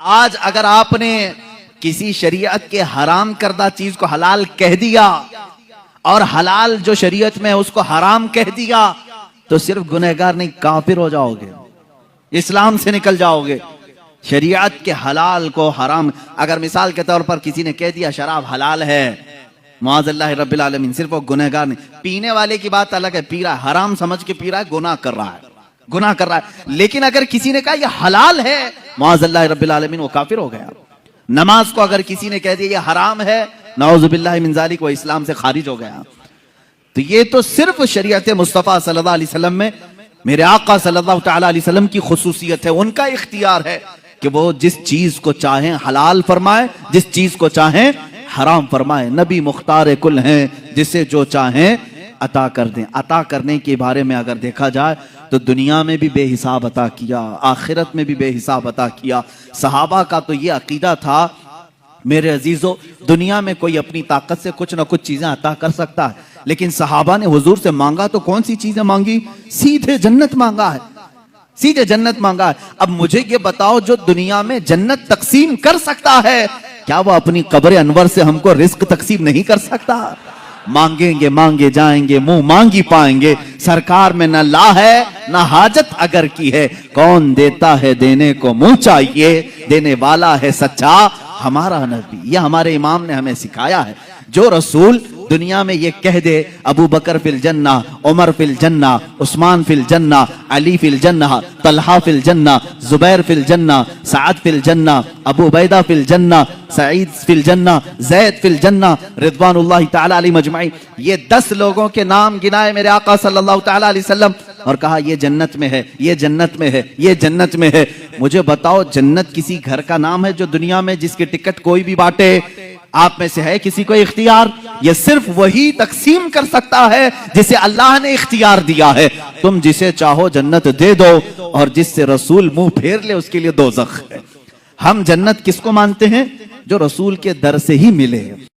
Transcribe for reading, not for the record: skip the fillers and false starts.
آج اگر آپ نے کسی شریعت کے حرام کردہ چیز کو حلال کہہ دیا اور حلال جو شریعت میں اس کو حرام کہہ دیا تو صرف گنہگار نہیں، کافر ہو جاؤ گے، اسلام سے نکل جاؤ گے۔ شریعت کے حلال کو حرام، اگر مثال کے طور پر کسی نے کہہ دیا شراب حلال ہے، معاذ اللہ رب العالمین، صرف وہ گنہگار نہیں، پینے والے کی بات الگ ہے، پی رہا ہے، حرام سمجھ کے پی رہا ہے، گناہ کر رہا ہے، گناہ کر رہا ہے۔ لیکن اگر کسی نے کہا یہ حلال ہے، معاذ اللہ رب العالمین، وہ کافر ہو گیا۔ نماز کو اگر کسی نے کہہ دیا یہ حرام ہے، نعوذ باللہ من ذالک، وہ اسلام سے خارج ہو گیا۔ تو یہ تو صرف شریعت مصطفیٰ صلی اللہ علیہ وسلم میں میرے آقا صلی اللہ تعالیٰ علیہ وسلم کی خصوصیت ہے، ان کا اختیار ہے کہ وہ جس چیز کو چاہیں حلال فرمائے، جس چیز کو چاہیں حرام فرمائے۔ نبی مختار کل ہیں، جسے جو چاہیں عطا کر دیں۔ عطا کرنے کے بارے میں اگر دیکھا جائے تو دنیا میں بھی بے حساب عطا کیا، آخرت میں بھی بے حساب عطا کیا۔ صحابہ کا تو یہ عقیدہ تھا میرے عزیزو، دنیا میں کوئی اپنی طاقت سے کچھ نہ کچھ چیزیں عطا کر سکتا ہے، لیکن صحابہ نے حضور سے مانگا تو کون سی چیزیں مانگی؟ سیدھے جنت مانگا ہے، سیدھے جنت مانگا ہے۔ اب مجھے یہ بتاؤ، جو دنیا میں جنت تقسیم کر سکتا ہے، کیا وہ اپنی قبر انور سے ہم کو رزق تقسیم نہیں کر سکتا؟ مانگیں گے مانگے جائیں گے، منہ مانگی پائیں گے، سرکار میں نہ لا ہے نہ حاجت اگر کی ہے، کون دیتا ہے دینے کو منہ چاہیے، دینے والا ہے سچا ہمارا نبی۔ یہ ہمارے امام نے ہمیں سکھایا ہے۔ جو رسول دنیا میں یہ کہہ دے ابو بکر فی الجنہ، عمر فی الجنہ، عثمان فی الجنہ، علی فی الجنہ، طلحہ فی الجنہ، زبیر فی الجنہ، سعد فی الجنہ، ابو عبیدہ فی الجنہ، سعید فی الجنہ، زید فی الجنہ، رضوان اللہ تعالی علیہ مجمعین، یہ 10 لوگوں کے نام گنائے میرے آقا صلی اللہ تعالی علیہ وسلم اور کہا یہ جنت میں ہے، یہ جنت میں ہے، یہ جنت میں ہے۔ مجھے بتاؤ، جنت کسی گھر کا نام ہے جو دنیا میں جس کی ٹکٹ کوئی بھی بانٹے؟ آپ میں سے ہے کسی کو اختیار؟ یہ صرف وہی تقسیم کر سکتا ہے جسے اللہ نے اختیار دیا ہے۔ تم جسے چاہو جنت دے دو، اور جس سے رسول منہ پھیر لے اس کے لیے دوزخ ہے۔ ہم جنت کس کو مانتے ہیں؟ جو رسول کے در سے ہی ملے۔